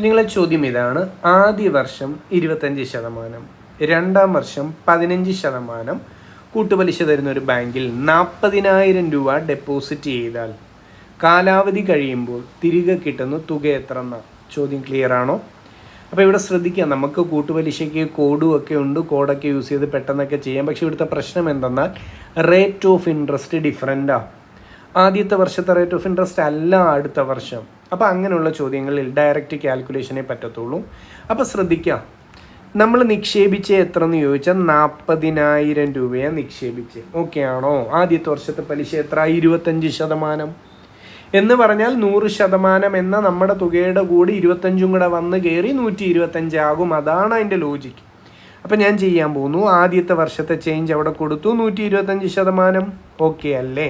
നിങ്ങളെ ചോദ്യം ഇതാണ്. ആദ്യ വർഷം 25%, രണ്ടാം വർഷം 15% കൂട്ടുപലിശ തരുന്ന ഒരു ബാങ്കിൽ 40,000 രൂപ ഡെപ്പോസിറ്റ് ചെയ്താൽ കാലാവധി കഴിയുമ്പോൾ തിരികെ കിട്ടുന്ന തുക എത്ര എന്ന ചോദ്യം. ക്ലിയർ ആണോ? അപ്പോൾ ഇവിടെ ശ്രദ്ധിക്കുക, നമുക്ക് കൂട്ടുപലിശയ്ക്ക് കോഡും ഒക്കെ ഉണ്ട്, കോഡൊക്കെ യൂസ് ചെയ്ത് പെട്ടെന്നൊക്കെ ചെയ്യാം. പക്ഷേ ഇവിടുത്തെ പ്രശ്നം എന്തെന്നാൽ റേറ്റ് ഓഫ് ഇൻട്രസ്റ്റ് ഡിഫറൻറ്റാണ്. ആദ്യത്തെ വർഷത്തെ റേറ്റ് ഓഫ് ഇൻട്രസ്റ്റ് അല്ല അടുത്ത വർഷം. അപ്പോൾ അങ്ങനെയുള്ള ചോദ്യങ്ങളിൽ ഡയറക്റ്റ് കാൽക്കുലേഷനേ പറ്റത്തുള്ളൂ. അപ്പോൾ ശ്രദ്ധിക്കുക, നമ്മൾ നിക്ഷേപിച്ച് എത്ര എന്ന് ചോദിച്ചാൽ 40,000 രൂപയാണ് നിക്ഷേപിച്ച്. ഓക്കെ ആണോ? ആദ്യത്തെ വർഷത്തെ പലിശ എത്ര? 25% എന്ന് പറഞ്ഞാൽ 100% എന്ന നമ്മുടെ തുകയുടെ കൂടി 25 കൂടെ വന്ന് കയറി 125 ആകും. അതാണ് അതിൻ്റെ ലോജിക്ക്. അപ്പം ഞാൻ ചെയ്യാൻ പോകുന്നു. ആദ്യത്തെ വർഷത്തെ ചേഞ്ച് അവിടെ കൊടുത്തു, 125%. ഓക്കെ അല്ലേ?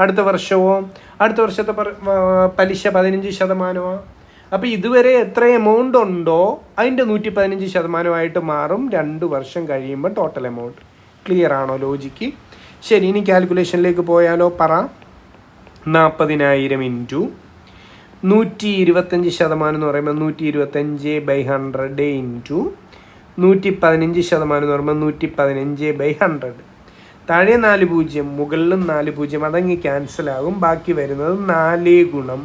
അടുത്ത വർഷമോ? അടുത്ത വർഷത്തെ പലിശ 15%. അപ്പോൾ ഇതുവരെ എത്ര എമൗണ്ട് ഉണ്ടോ അതിൻ്റെ 115% മാറും 2 വർഷം കഴിയുമ്പോൾ ടോട്ടൽ എമൗണ്ട്. ക്ലിയർ ആണോ ലോജിക്ക്? ശരി, ഇനി കാൽക്കുലേഷനിലേക്ക് പോയാലോ? പറ. 40,000 ഇൻറ്റു 125% എന്ന് പറയുമ്പോൾ 125/100 ഇൻറ്റു 115% എന്ന് പറയുമ്പോൾ 115/100. താഴെ 4 0, മുകളിലും 4 0, അതങ്ങ് ക്യാൻസലാകും. ബാക്കി വരുന്നത് 4 ഗുണം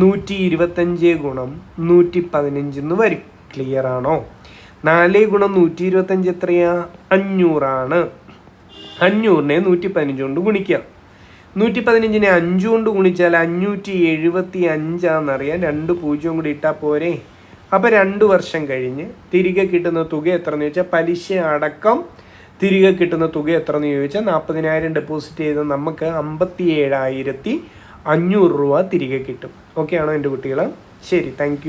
125 ഗുണം 115 എന്ന് വരും. ക്ലിയർ ആണോ? 4 ഗുണം 125 എത്രയാ? 500 ആണ്. 500നെ 115 കൊണ്ട് ഗുണിക്കുക. 115നെ 5 കൊണ്ട് ഗുണിച്ചാൽ 575 2 0 കൂടി ഇട്ടാൽ പോരെ. അപ്പോൾ 2 വർഷം കഴിഞ്ഞ് തിരികെ കിട്ടുന്ന തുക എത്രയെന്ന് ചോദിച്ചാൽ, പലിശ അടക്കം തിരികെ കിട്ടുന്ന തുക എത്രയെന്ന് ചോദിച്ചാൽ 40,000 ഡെപ്പോസിറ്റ് ചെയ്ത് നമുക്ക് 57,500 രൂപ തിരികെ കിട്ടും. ഓക്കെ ആണോ എൻ്റെ കുട്ടികൾ? ശരി, താങ്ക്